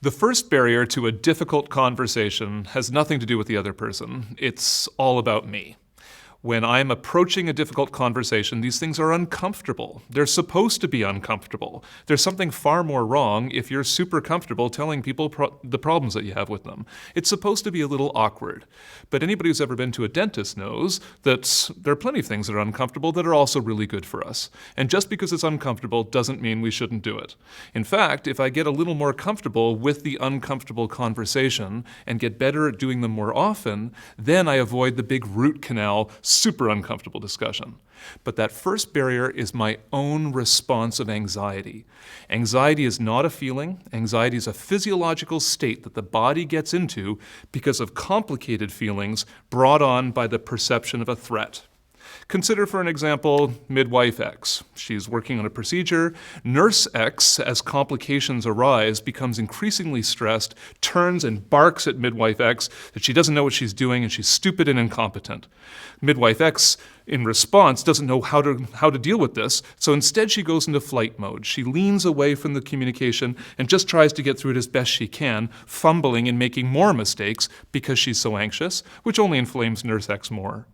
The first barrier to a difficult conversation has nothing to do with the other person. It's all about me. When I'm approaching a difficult conversation, these things are uncomfortable. They're supposed to be uncomfortable. There's something far more wrong if you're super comfortable telling people the problems that you have with them. It's supposed to be a little awkward. But anybody who's ever been to a dentist knows that there are plenty of things that are uncomfortable that are also really good for us. And just because it's uncomfortable doesn't mean we shouldn't do it. In fact, if I get a little more comfortable with the uncomfortable conversation and get better at doing them more often, then I avoid the big root canal super uncomfortable discussion. But that first barrier is my own response of anxiety. Anxiety is not a feeling. Anxiety is a physiological state that the body gets into because of complicated feelings brought on by the perception of a threat. Consider, for an example, midwife X. She's working on a procedure. Nurse X, as complications arise, becomes increasingly stressed, turns and barks at midwife X that she doesn't know what she's doing and she's stupid and incompetent. Midwife X, in response, doesn't know how to deal with this, so instead she goes into flight mode. She leans away from the communication and just tries to get through it as best she can, fumbling and making more mistakes because she's so anxious, which only inflames Nurse X more.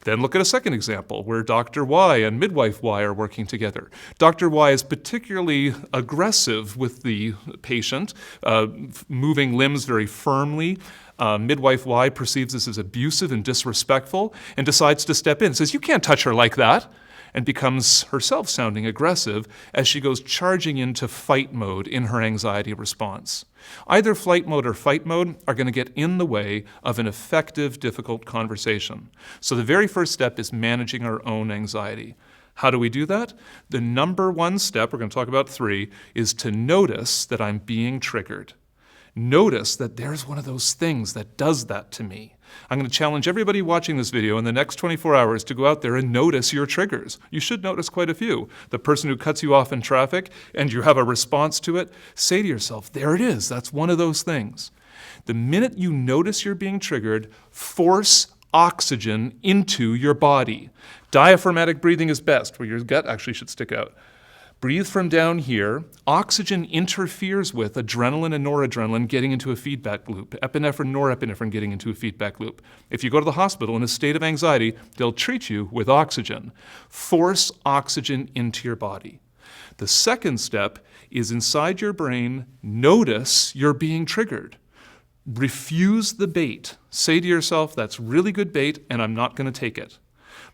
Then look at a second example where Dr. Y and midwife Y are working together. Dr. Y is particularly aggressive with the patient, moving limbs very firmly. Midwife Y perceives this as abusive and disrespectful and decides to step in, says, "You can't touch her like that," and becomes herself sounding aggressive as she goes charging into fight mode in her anxiety response. Either flight mode or fight mode are going to get in the way of an effective, difficult conversation. So the very first step is managing our own anxiety. How do we do that? The number one step, we're going to talk about 3, is to notice that I'm being triggered. Notice that there's one of those things that does that to me. I'm going to challenge everybody watching this video in the next 24 hours to go out there and notice your triggers. You should notice quite a few. The person who cuts you off in traffic and you have a response to it, say to yourself, there it is, that's one of those things. The minute you notice you're being triggered, force oxygen into your body. Diaphragmatic breathing is best, where your gut actually should stick out. Breathe from down here. Oxygen interferes with adrenaline and noradrenaline getting into a feedback loop, epinephrine, norepinephrine getting into a feedback loop. If you go to the hospital in a state of anxiety, they'll treat you with oxygen. Force oxygen into your body. The second step is inside your brain, notice you're being triggered. Refuse the bait. Say to yourself, that's really good bait and I'm not going to take it.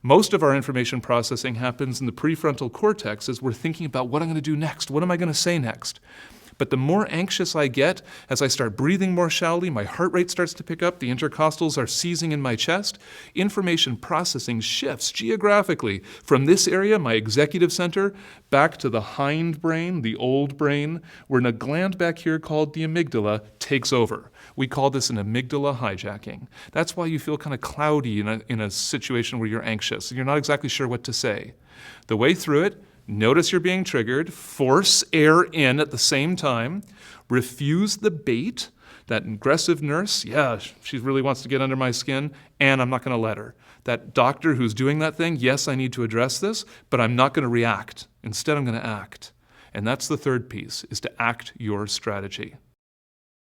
Most of our information processing happens in the prefrontal cortex as we're thinking about what I'm going to do next, what am I going to say next. But the more anxious I get, as I start breathing more shallowly, my heart rate starts to pick up, the intercostals are seizing in my chest, information processing shifts geographically from this area, my executive center, back to the hindbrain, the old brain, where a gland back here called the amygdala takes over. We call this an amygdala hijacking. That's why you feel kind of cloudy in a situation where you're anxious and you're not exactly sure what to say. The way through it, notice you're being triggered, force air in at the same time, refuse the bait, that aggressive nurse, yeah, she really wants to get under my skin, and I'm not going to let her. That doctor who's doing that thing, yes, I need to address this, but I'm not going to react. Instead, I'm going to act. And that's the third piece, is to act your strategy.